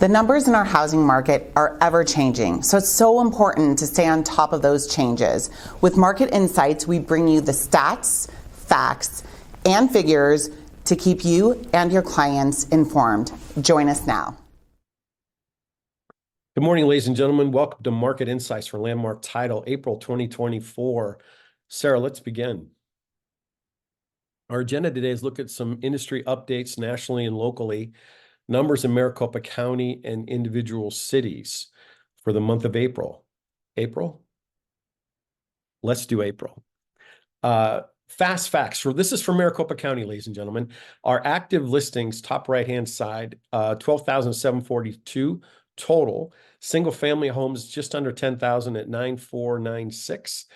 The numbers in our housing market are ever changing, so it's so important to stay on top of those changes. With Market Insights, we bring you the stats, facts, and figures to keep you and your clients informed. Join us now. Good morning, ladies and gentlemen. Welcome to Market Insights for Landmark Title, April 2024. Sarah, let's begin. Our agenda today is look at some industry updates nationally and locally, numbers in Maricopa County and individual cities for the month of April. April? Let's do April. Fast facts. This is for Maricopa County, ladies and gentlemen. Our active listings, top right-hand side, 12,742 total. Single-family homes just under 10,000 at 9,496.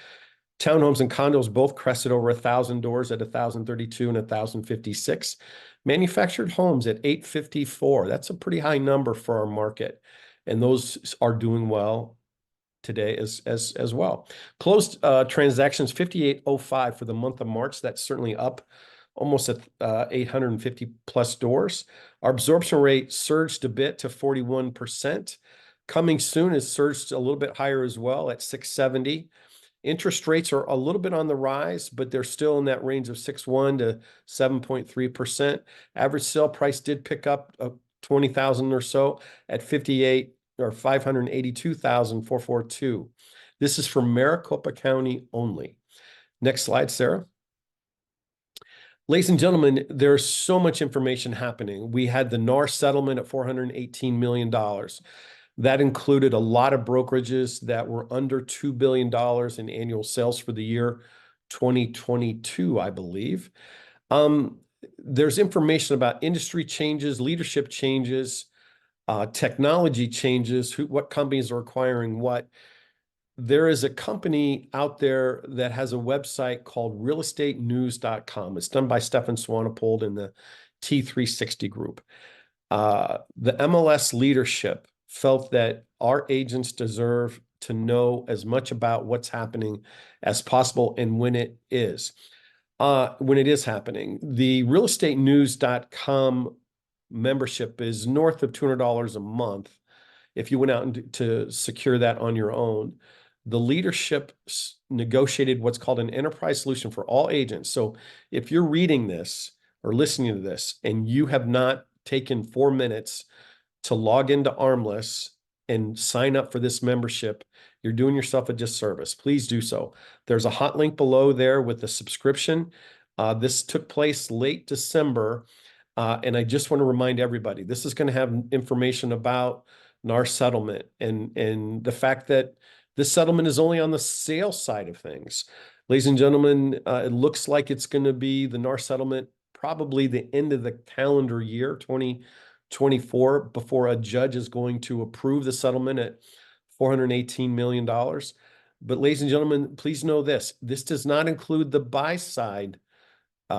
Townhomes and condos both crested over 1,000 doors at 1,032 and 1,056. Manufactured homes at 854. That's a pretty high number for our market, and those are doing well today as well. Closed transactions 5805 for the month of March. That's certainly up almost at 850 plus doors. Our absorption rate surged a bit to 41%. Coming soon has surged a little bit higher as well at 670. Interest rates are a little bit on the rise, but they're still in that range of 6.1 to 7.3%. Average sale price did pick up 20,000 or so at 58 or 582,442. This is for Maricopa County only. Next slide, Sarah. Ladies and gentlemen, there's so much information happening. We had the NAR settlement at $418 million. That included a lot of brokerages that were under $2 billion in annual sales for the year 2022, I believe. There's information about industry changes, leadership changes, technology changes, what companies are acquiring what. There is a company out there that has a website called realestatenews.com. It's done by Stefan Swanepoel in the T360 group. The MLS leadership felt that our agents deserve to know as much about what's happening as possible and when it is happening. The realestatenews.com membership is north of $200 a month if you went out to secure that on your own. The leadership negotiated what's called an enterprise solution for all agents. So if you're reading this or listening to this and you have not taken 4 minutes to log into ARMLS and sign up for this membership, you're doing yourself a disservice. Please do so. There's a hot link below there with the subscription. This took place late December, and I just want to remind everybody, this is going to have information about NAR settlement and the fact that this settlement is only on the sales side of things. Ladies and gentlemen, it looks like it's going to be the NAR settlement probably the end of the calendar year, 2024, before a judge is going to approve the settlement at $418 million. But ladies and gentlemen, please know this does not include the buy side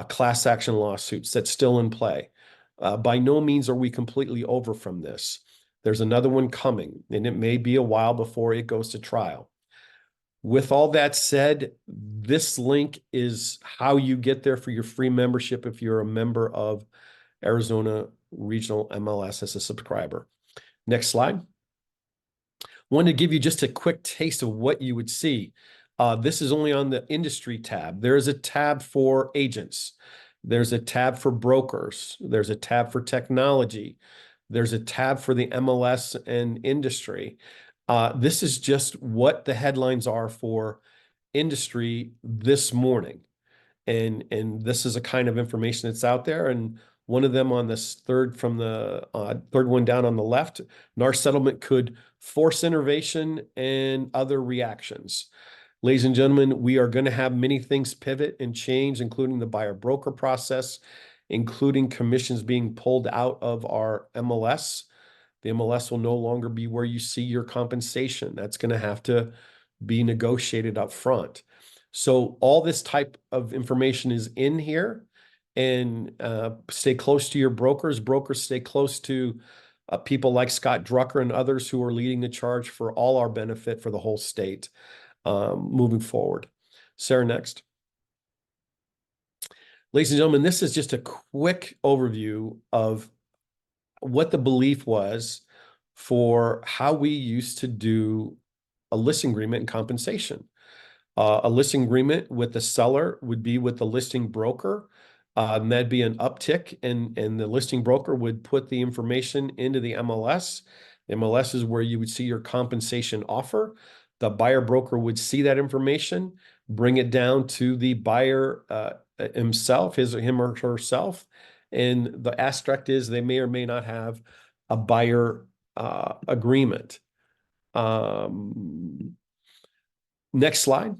class action lawsuits that's still in play. By no means are we completely over from this. There's another one coming, and it may be a while before it goes to trial. With all that said, this link is how you get there for your free membership if you're a member of Arizona Regional MLS as a subscriber. Next slide. Wanted to give you just a quick taste of what you would see. This is only on the industry tab. There is a tab for agents. There's a tab for brokers. There's a tab for technology. There's a tab for the MLS and industry. This is just what the headlines are for industry this morning. And this is a kind of information that's out there. And one of them on this third one down on the left, NAR settlement could force innovation and other reactions. Ladies and gentlemen, we are going to have many things pivot and change, including the buyer broker process, including commissions being pulled out of our MLS. The MLS will no longer be where you see your compensation. That's going to have to be negotiated up front. So all this type of information is in here, and stay close to your brokers. Brokers, stay close to people like Scott Drucker and others who are leading the charge for all our benefit for the whole state moving forward. Sarah, next. Ladies and gentlemen, this is just a quick overview of what the belief was for how we used to do a listing agreement and compensation. A listing agreement with the seller would be with the listing broker. And that'd be an uptick, and the listing broker would put the information into the MLS. The MLS is where you would see your compensation offer. The buyer broker would see that information, bring it down to the buyer himself, him or herself. And the aspect is they may or may not have a buyer agreement. Next slide.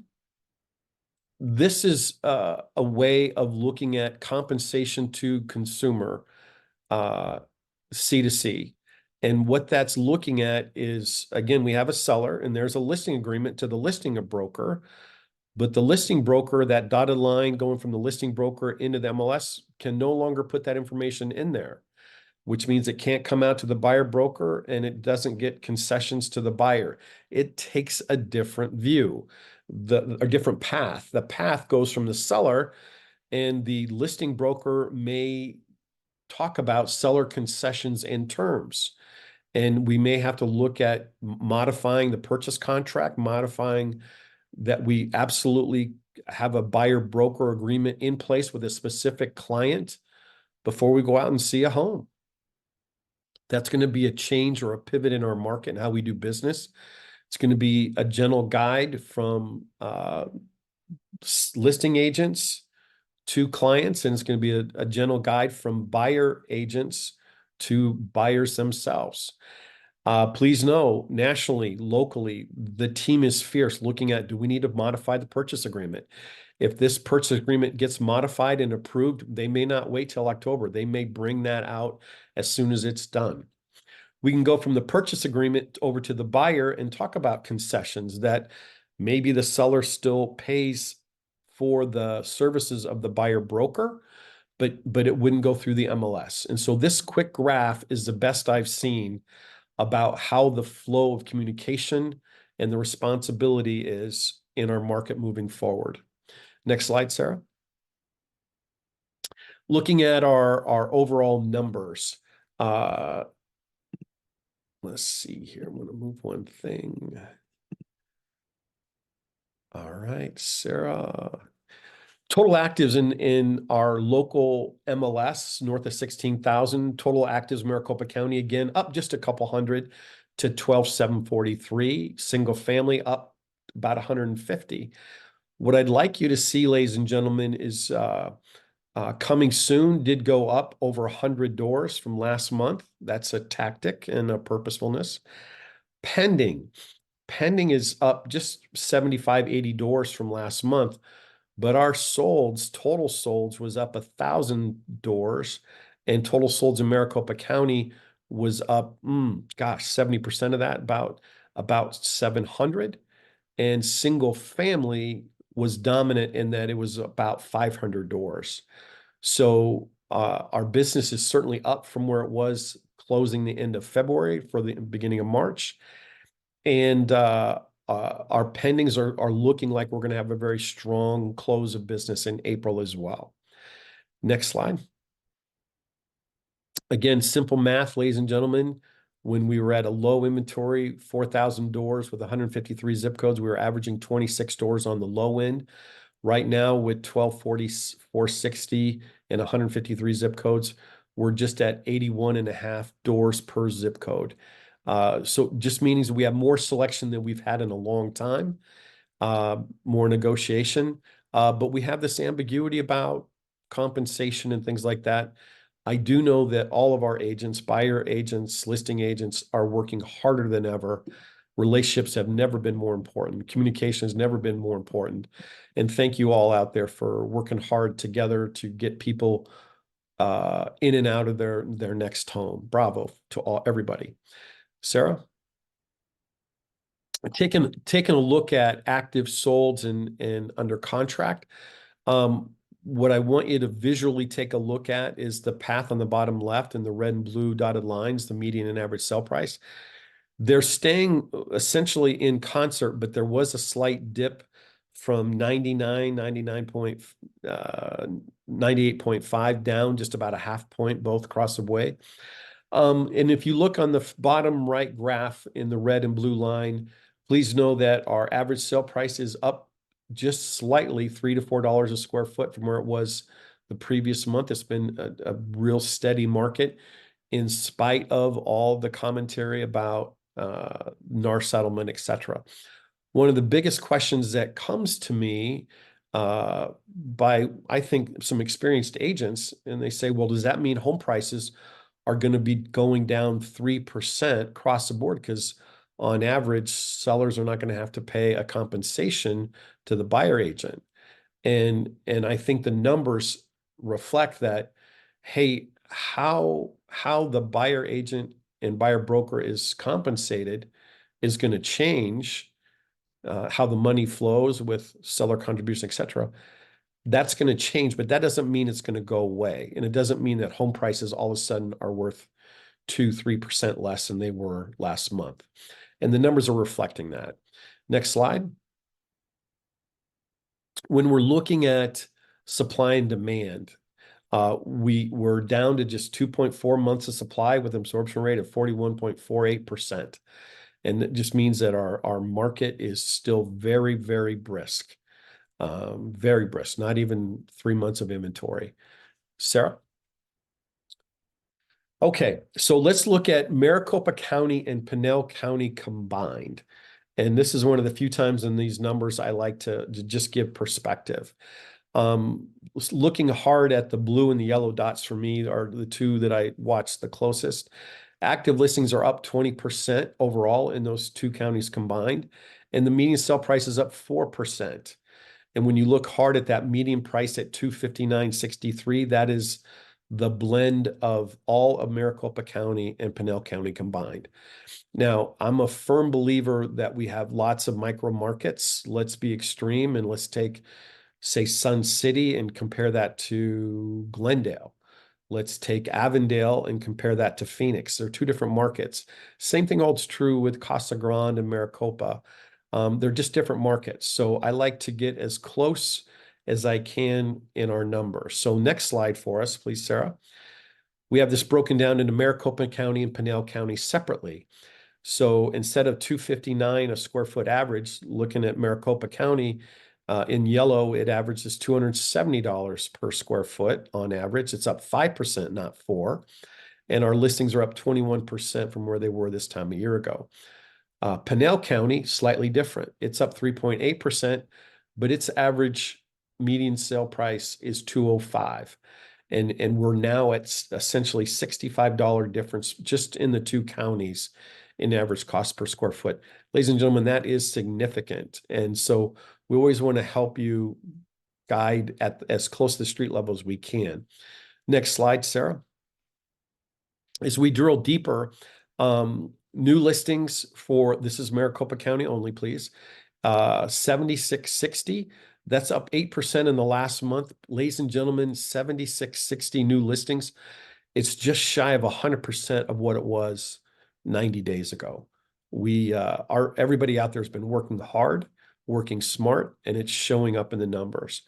This is a way of looking at compensation to consumer, C2C. And what that's looking at is, again, we have a seller and there's a listing agreement to the listing broker, but the listing broker, that dotted line going from the listing broker into the MLS, can no longer put that information in there, which means it can't come out to the buyer broker and it doesn't get concessions to the buyer. It takes a different view, a different path. The path goes from the seller, and the listing broker may talk about seller concessions and terms. And we may have to look at modifying the purchase contract, modifying that we absolutely have a buyer broker agreement in place with a specific client before we go out and see a home. That's going to be a change or a pivot in our market and how we do business. It's going to be a general guide from listing agents to clients, and it's going to be a general guide from buyer agents to buyers themselves. Please know, nationally, locally, the team is fierce looking at, do we need to modify the purchase agreement? If this purchase agreement gets modified and approved, they may not wait till October. They may bring that out as soon as it's done. We can go from the purchase agreement over to the buyer and talk about concessions that maybe the seller still pays for the services of the buyer broker, but it wouldn't go through the MLS. And so this quick graph is the best I've seen about how the flow of communication and the responsibility is in our market moving forward. Next slide, Sarah. Looking at our overall numbers. Let's see here. I'm going to move one thing. All right, Sarah. Total actives in our local MLS, north of 16,000. Total actives, Maricopa County, again, up just a couple hundred to 12,743. Single family up about 150. What I'd like you to see, ladies and gentlemen, is coming soon did go up over 100 doors from last month. That's a tactic and a purposefulness. Pending is up just 75, 80 doors from last month. But our solds, total solds, was up 1,000 doors, and total solds in Maricopa County was up, 70% of that, about 700. And single family was dominant in that it was about 500 doors. So our business is certainly up from where it was closing the end of February for the beginning of March. And our pendings are looking like we're going to have a very strong close of business in April as well. Next slide. Again, simple math, ladies and gentlemen. When we were at a low inventory, 4,000 doors with 153 zip codes, we were averaging 26 doors on the low end. Right now, with 1240, 460, and 153 zip codes, we're just at 81.5 doors per zip code. So just means we have more selection than we've had in a long time, more negotiation, but we have this ambiguity about compensation and things like that. I do know that all of our agents, buyer agents, listing agents, are working harder than ever. Relationships have never been more important. Communication has never been more important. And thank you all out there for working hard together to get people in and out of their next home. Bravo to everybody. Sarah? Taking a look at active solds and under contract. What I want you to visually take a look at is the path on the bottom left and the red and blue dotted lines, the median and average sell price. They're staying essentially in concert, but there was a slight dip from 98.5 down just about a half point, both across the way. And if you look on the bottom right graph in the red and blue line, please know that our average sale price is up just slightly, $3 to $4 a square foot from where it was the previous month. It's been a real steady market in spite of all the commentary about NAR settlement, et cetera. One of the biggest questions that comes to me by, I think, some experienced agents, and they say, well, does that mean home prices are going to be going down 3% across the board? Because on average, sellers are not going to have to pay a compensation to the buyer agent. And I think the numbers reflect that, hey, how the buyer agent and buyer broker is compensated is going to change how the money flows with seller contribution, et cetera. That's going to change, but that doesn't mean it's going to go away. And it doesn't mean that home prices all of a sudden are worth 2-3% less than they were last month. And the numbers are reflecting that. Next slide. When we're looking at supply and demand, we're down to just 2.4 months of supply with absorption rate of 41.48%. And it just means that our market is still very, very brisk. Very brisk, not even 3 months of inventory. Sarah? Okay, so let's look at Maricopa County and Pinal County combined. And this is one of the few times in these numbers I like to just give perspective. Looking hard at the blue and the yellow dots for me are the two that I watch the closest. Active listings are up 20% overall in those two counties combined, and the median sale price is up 4%. And when you look hard at that median price at $259.63, that is the blend of all of Maricopa County and Pinal County combined. Now, I'm a firm believer that we have lots of micro markets. Let's be extreme and let's take, say, Sun City and compare that to Glendale. Let's take Avondale and compare that to Phoenix. They're two different markets. Same thing holds true with Casa Grande and Maricopa. They're just different markets. So I like to get as close as I can in our numbers. So next slide for us, please, Sarah. We have this broken down into Maricopa County and Pinal County separately. So instead of $259 a square foot average, looking at Maricopa County, in yellow, it averages $270 per square foot on average. It's up 5%, not 4%. And our listings are up 21% from where they were this time a year ago. Pinal County, slightly different. It's up 3.8%, but its average median sale price is $205. And we're now at essentially $65 difference just in the two counties in average cost per square foot. Ladies and gentlemen, that is significant. And so we always want to help you guide at as close to the street level as we can. Next slide, Sarah. As we drill deeper, new listings for, this is Maricopa County only, please, 7660. That's up 8% in the last month. Ladies and gentlemen, 7660 new listings. It's just shy of 100% of what it was 90 days ago. Everybody out there has been working hard, working smart, and it's showing up in the numbers.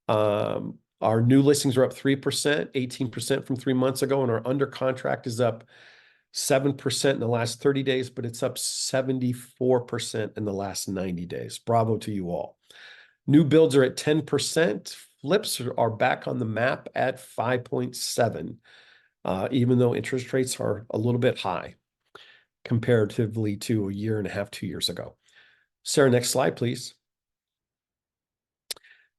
Our new listings are up 3%, 18% from 3 months ago, and our under contract is up 7% in the last 30 days, but it's up 74% in the last 90 days. Bravo to you all. New builds are at 10%. Flips are back on the map at 5.7, even though interest rates are a little bit high comparatively to a year and a half, 2 years ago. Sarah, next slide, please.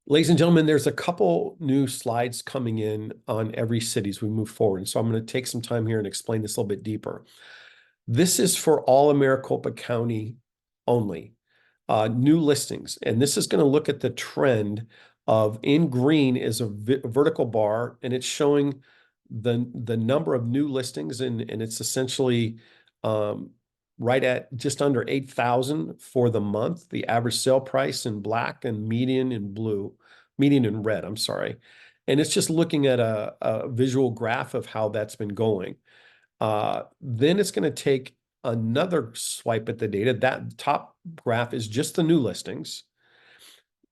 Ladies and gentlemen, there's a couple new slides coming in on every city as we move forward. And so I'm going to take some time here and explain this a little bit deeper. This is for all of Maricopa County only. New listings. And this is going to look at the trend of, in green is a vertical bar, and it's showing the number of new listings, and it's essentially right at just under 8,000 for the month. The average sale price in black and median in blue, median in red, I'm sorry. And it's just looking at a visual graph of how that's been going. Then it's going to take another swipe at the data. That top graph is just the new listings.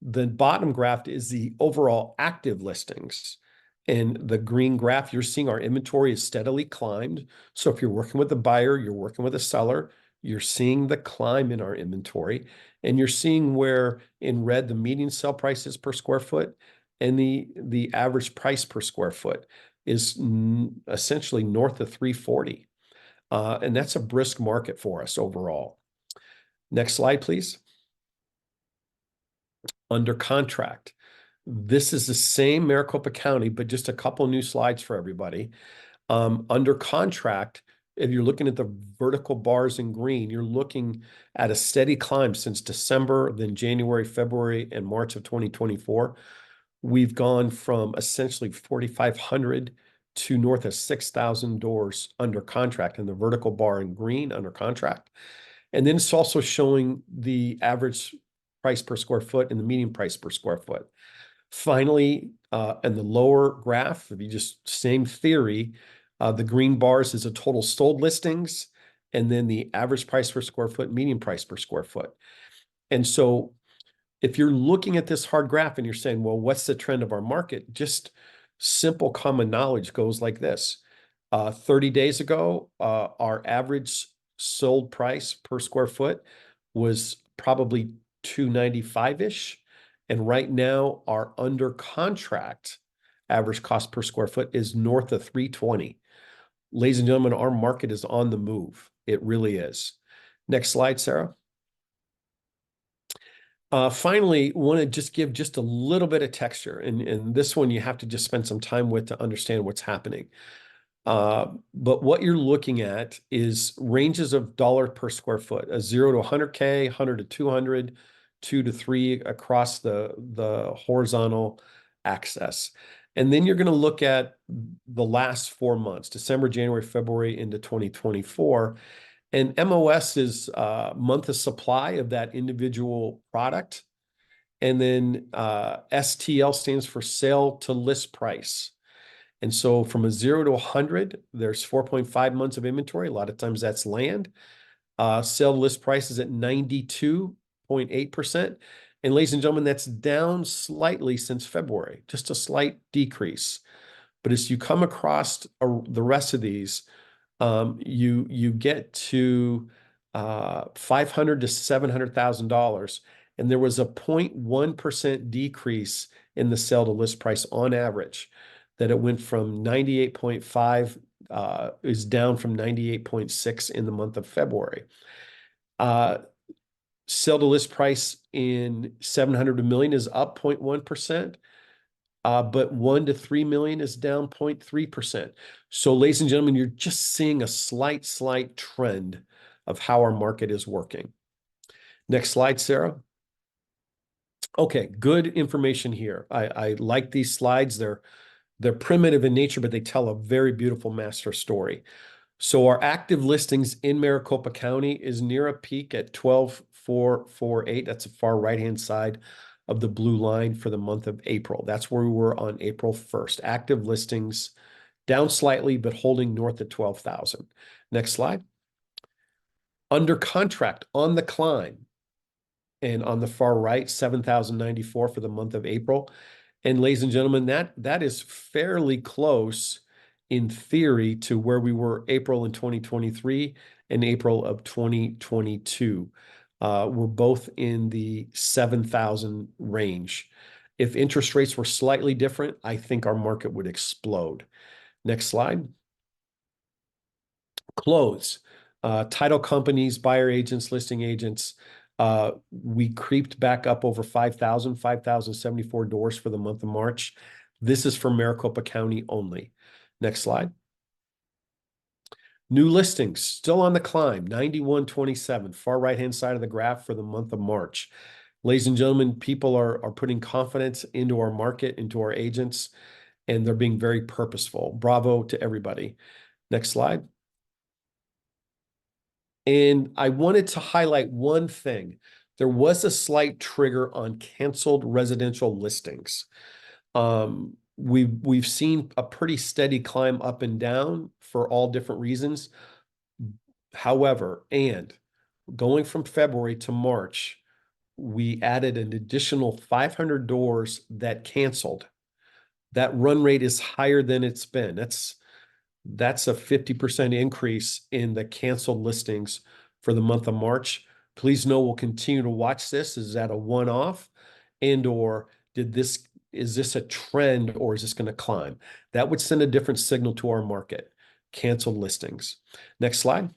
The bottom graph is the overall active listings. And the green graph, you're seeing our inventory is steadily climbed. So if you're working with a buyer, you're working with a seller, you're seeing the climb in our inventory. And you're seeing where in red, the median sell price is per square foot and the average price per square foot is essentially north of 340. And that's a brisk market for us overall. Next slide, please. Under contract. This is the same Maricopa County, but just a couple new slides for everybody. Under contract, if you're looking at the vertical bars in green, you're looking at a steady climb since December, then January, February, and March of 2024. We've gone from essentially 4,500 to north of 6,000 doors under contract in the vertical bar in green under contract. And then it's also showing the average price per square foot and the median price per square foot. Finally, in the lower graph, if you just same theory, the green bars is a total sold listings, and then the average price per square foot, median price per square foot. And so if you're looking at this hard graph and you're saying, well, what's the trend of our market? Just simple common knowledge goes like this. 30 days ago, our average sold price per square foot was probably 295-ish. And right now, our under contract average cost per square foot is north of 320. Ladies and gentlemen, our market is on the move. It really is. Next slide, Sarah. Finally, want to just give just a little bit of texture. And this one you have to just spend some time with to understand what's happening. But what you're looking at is ranges of dollar per square foot, a 0 to 100K, 100 to 200, 2 to 3 across the horizontal axis. And then you're going to look at the last 4 months, December, January, February into 2024. And MOS is month of supply of that individual product. And then STL stands for sale to list price. And so from a 0 to 100, there's 4.5 months of inventory. A lot of times that's land. Sale to list price is at 92.8%. And ladies and gentlemen, that's down slightly since February, just a slight decrease. But as you come across the rest of these, you get to $500,000 to $700,000, and there was a 0.1% decrease in the sale to list price on average. That it went from 98.5 is down from 98.6 in the month of February. Sale to list price in 700 to million is up 0.1%. But 1 to 3 million is down 0.3%. So, ladies and gentlemen, you're just seeing a slight trend of how our market is working. Next slide, Sarah. Okay, good information here. I like these slides. They're primitive in nature, but they tell a very beautiful master story. So our active listings in Maricopa County is near a peak at 12,448. That's the far right-hand side of the blue line for the month of April. That's where we were on April 1st. Active listings down slightly, but holding north at 12,000. Next slide. Under contract on the climb. And on the far right, 7,094 for the month of April. And ladies and gentlemen, that is fairly close in theory to where we were April in 2023 and April of 2022. We're both in the 7,000 range. If interest rates were slightly different, I think our market would explode. Next slide. Close. Title companies, buyer agents, listing agents. We creeped back up over 5,074 doors for the month of March. This is for Maricopa County only. Next slide. New listings still on the climb, 9127, far right-hand side of the graph for the month of March. Ladies and gentlemen, people are putting confidence into our market, into our agents, and they're being very purposeful. Bravo to everybody. Next slide. And I wanted to highlight one thing. There was a slight trigger on canceled residential listings. We've seen a pretty steady climb up and down for all different reasons. However, and going from February to March, we added an additional 500 doors that canceled. That run rate is higher than it's been. That's a 50% increase in the canceled listings for the month of March. Please know we'll continue to watch this. Is that a one-off, and or is this a trend, or is this going to climb? That would send a different signal to our market. Canceled listings. Next slide.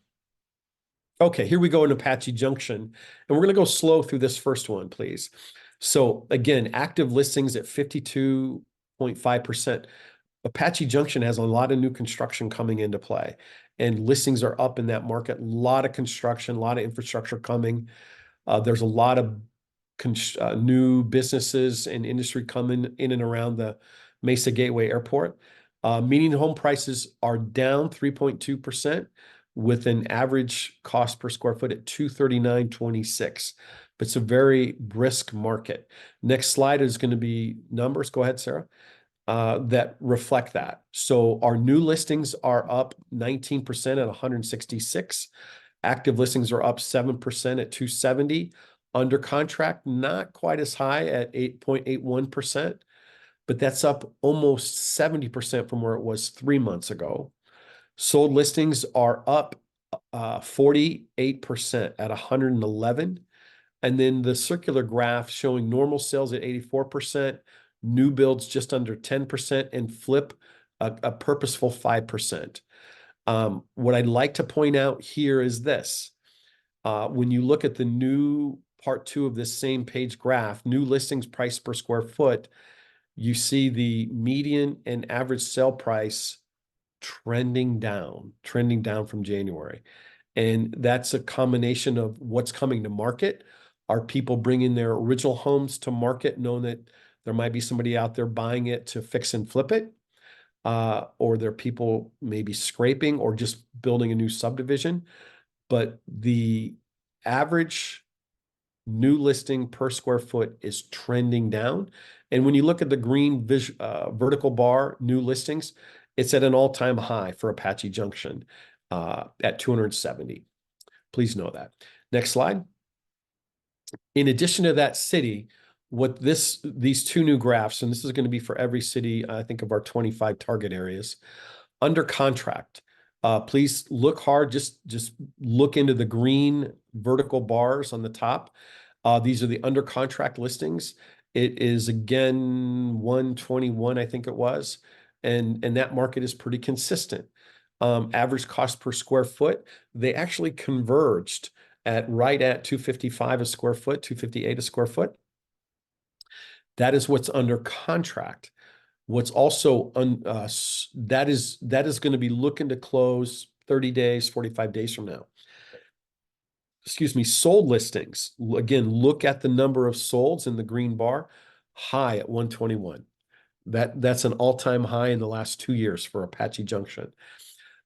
Okay, here we go in Apache Junction, and we're going to go slow through this first one, please. So again, active listings at 52.5%. Apache Junction has a lot of new construction coming into play, and listings are up in that market. A lot of construction, a lot of infrastructure coming. There's a lot of new businesses and industry coming in and around the Mesa Gateway Airport. Median home prices are down 3.2%, with an average cost per square foot at $239.26. But it's a very brisk market. Next slide is going to be numbers. Go ahead, Sarah. That reflect that. So our new listings are up 19% at 166. Active listings are up 7% at 270. Under contract, not quite as high at 8.81%, but that's up almost 70% from where it was 3 months ago. Sold listings are up 48% at 111. And then the circular graph showing normal sales at 84%, new builds just under 10%, and flip a purposeful 5%. What I'd like to point out here is this. When you look at the new part 2 of this same page graph, new listings price per square foot, you see the median and average sale price trending down from January. And that's a combination of what's coming to market. Are people bringing their original homes to market, knowing that there might be somebody out there buying it to fix and flip it? Or there are people maybe scraping or just building a new subdivision. But the average new listing per square foot is trending down. And when you look at the green vertical bar, new listings, it's at an all-time high for Apache Junction at 270. Please know that. Next slide. In addition to that city, what these 2 new graphs, and this is going to be for every city, I think, of our 25 target areas, under contract. Please look hard, just look into the green vertical bars on the top. These are the under contract listings. It is, again, 121, I think it was. And that market is pretty consistent. Average cost per square foot, they actually converged right at 255 a square foot, 258 a square foot. That is what's under contract. What's also that is going to be looking to close 30 days, 45 days from now. Excuse me, sold listings. Again, look at the number of solds in the green bar, high at 121. That's an all-time high in the last 2 years for Apache Junction.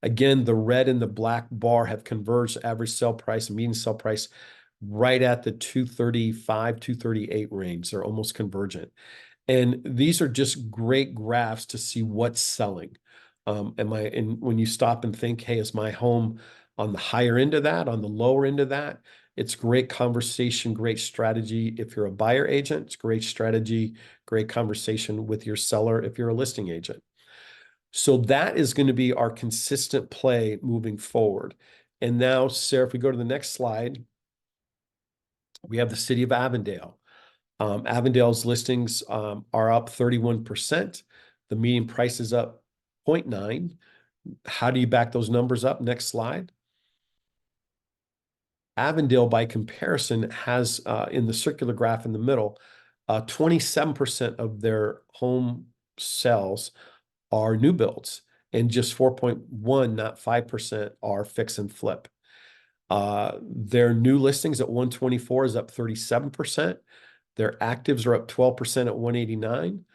Again, the red and the black bar have converged average sale price and median sale price right at the 235, 238 range. They're almost convergent. And these are just great graphs to see what's selling. And when you stop and think, hey, is my home on the higher end of that, on the lower end of that? It's great conversation, great strategy. If you're a buyer agent, it's great strategy, great conversation with your seller if you're a listing agent. So that is going to be our consistent play moving forward. And now, Sarah, if we go to the next slide, we have the city of Avondale. Avondale's listings are up 31%. The median price is up 0.9. How do you back those numbers up? Next slide. Avondale, by comparison, has in the circular graph in the middle, 27% of their home sales are new builds, and just 4.1, not 5%, are fix and flip. Their new listings at 124 is up 37%. Their actives are up 12% at 189.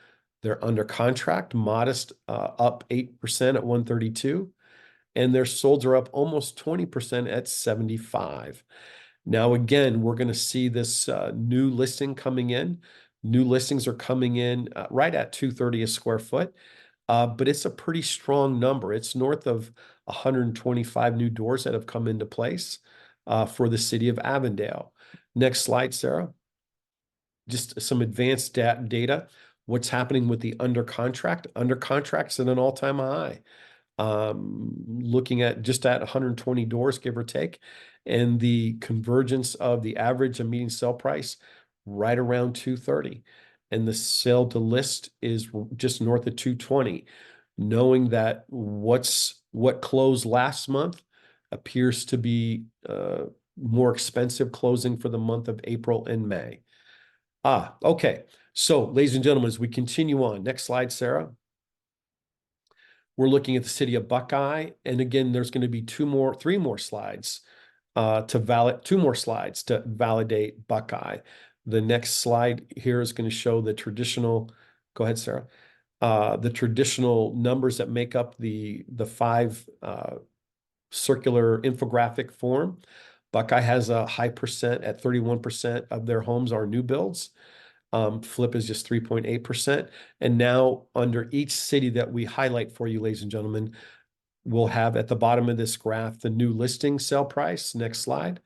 They're under contract, modest, up 8% at 132. And their solds are up almost 20% at 75. Now, again, we're going to see this new listing coming in. New listings are coming in right at 230 a square foot, but it's a pretty strong number. It's north of 125 new doors that have come into place for the city of Avondale. Next slide, Sarah. Just some advanced data. What's happening with the under contract? Under contract's at an all-time high. Looking at just at 120 doors, give or take, and the convergence of the average and median sale price right around 230. And the sale to list is just north of 220, knowing that what closed last month appears to be more expensive closing for the month of April and May. Okay. So, ladies and gentlemen, as we continue on, next slide, Sarah. We're looking at the city of Buckeye, and again, there's going to be three more slides two more slides to validate Buckeye. The next slide here is going to show the traditional. Go ahead, Sarah. The traditional numbers that make up the five circular infographic form. Buckeye has a high percent at 31% of their homes are new builds. Flip is just 3.8%. And now under each city that we highlight for you, ladies and gentlemen, we'll have at the bottom of this graph the new listing sale price. Next slide.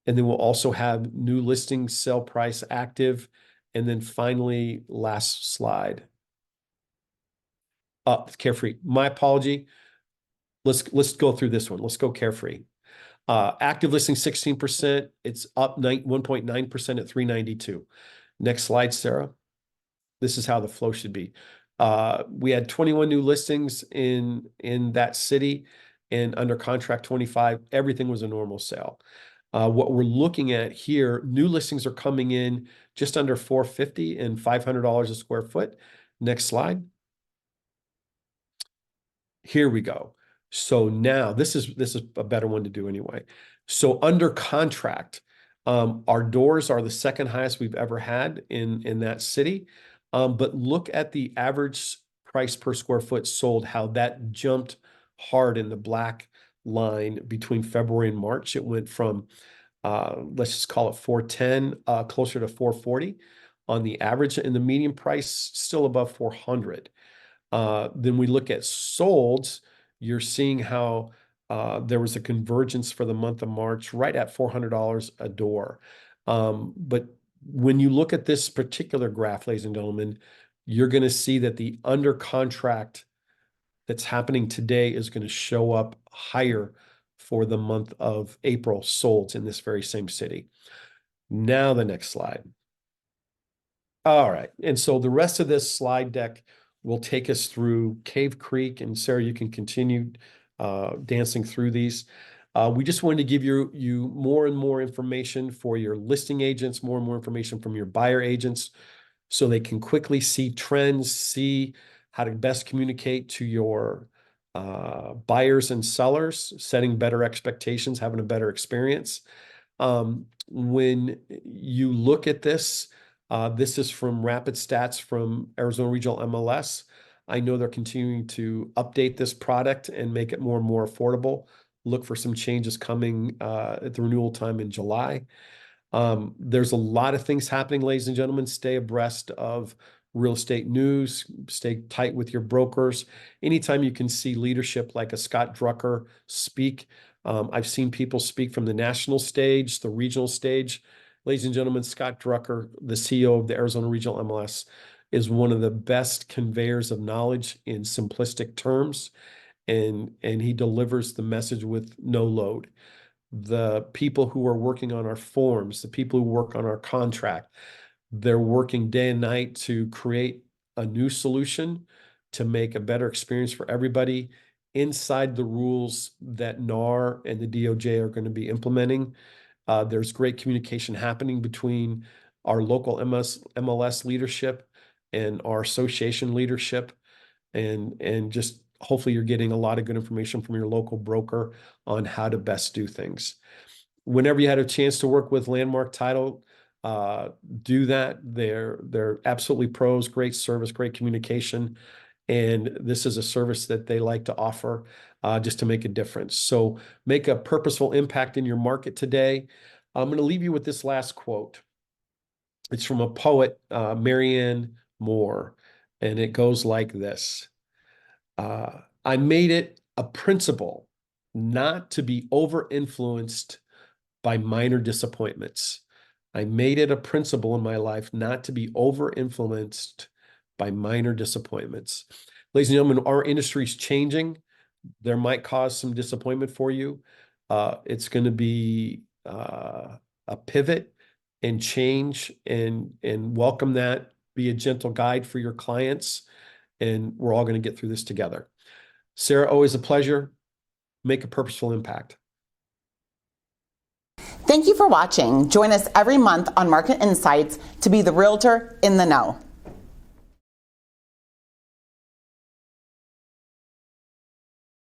And then we'll also have new listing sale price active. And then finally, last slide. Carefree. My apology. Let's go through this one. Let's go Carefree. Active listing 16%. It's up 1.9% at 392. Next slide, Sarah. This is how the flow should be. We had 21 new listings in that city, and under contract 25. Everything was a normal sale. What we're looking at here, new listings are coming in just under $450 and $500 a square foot. Next slide. Here we go. So now this is a better one to do anyway. So under contract, our doors are the second highest we've ever had in that city. But look at the average price per square foot sold, how that jumped hard in the black line between February and March. It went from, let's just call it 410, closer to 440 on the average, and the median price still above 400. Then we look at solds. You're seeing how there was a convergence for the month of March right at $400 a door. But when you look at this particular graph, ladies and gentlemen, you're going to see that the under contract that's happening today is going to show up higher for the month of April solds in this very same city. Now the next slide. All right. And so the rest of this slide deck will take us through Cave Creek. And Sarah, you can continue dancing through these. We just wanted to give you more and more information for your listing agents, more and more information from your buyer agents, so they can quickly see trends, see how to best communicate to your buyers and sellers, setting better expectations, having a better experience. When you look at this, this is from Rapid Stats from Arizona Regional MLS. I know they're continuing to update this product and make it more and more affordable. Look for some changes coming at the renewal time in July. There's a lot of things happening, ladies and gentlemen. Stay abreast of real estate news. Stay tight with your brokers. Anytime you can see leadership like a Scott Drucker speak. I've seen people speak from the national stage, the regional stage. Ladies and gentlemen, Scott Drucker, the CEO of the Arizona Regional MLS, is one of the best conveyors of knowledge in simplistic terms, and he delivers the message with no load. The people who are working on our forms, the people who work on our contract, they're working day and night to create a new solution to make a better experience for everybody inside the rules that NAR and the DOJ are going to be implementing. There's great communication happening between our local MLS leadership and our association leadership, and just hopefully you're getting a lot of good information from your local broker on how to best do things. Whenever you had a chance to work with Landmark Title, do that. They're absolutely pros, great service, great communication. And this is a service that they like to offer just to make a difference. So make a purposeful impact in your market today. I'm going to leave you with this last quote. It's from a poet, Marianne Moore, and it goes like this. I made it a principle not to be over-influenced by minor disappointments, I made it a principle in my life not to be over-influenced by minor disappointments. Ladies and gentlemen, our industry's changing. There might cause some disappointment for you. It's going to be a pivot and change, and welcome that. Be a gentle guide for your clients, and we're all going to get through this together. Sarah, always a pleasure. Make a purposeful impact. Thank you for watching. Join us every month on Market Insights to be the realtor in the know.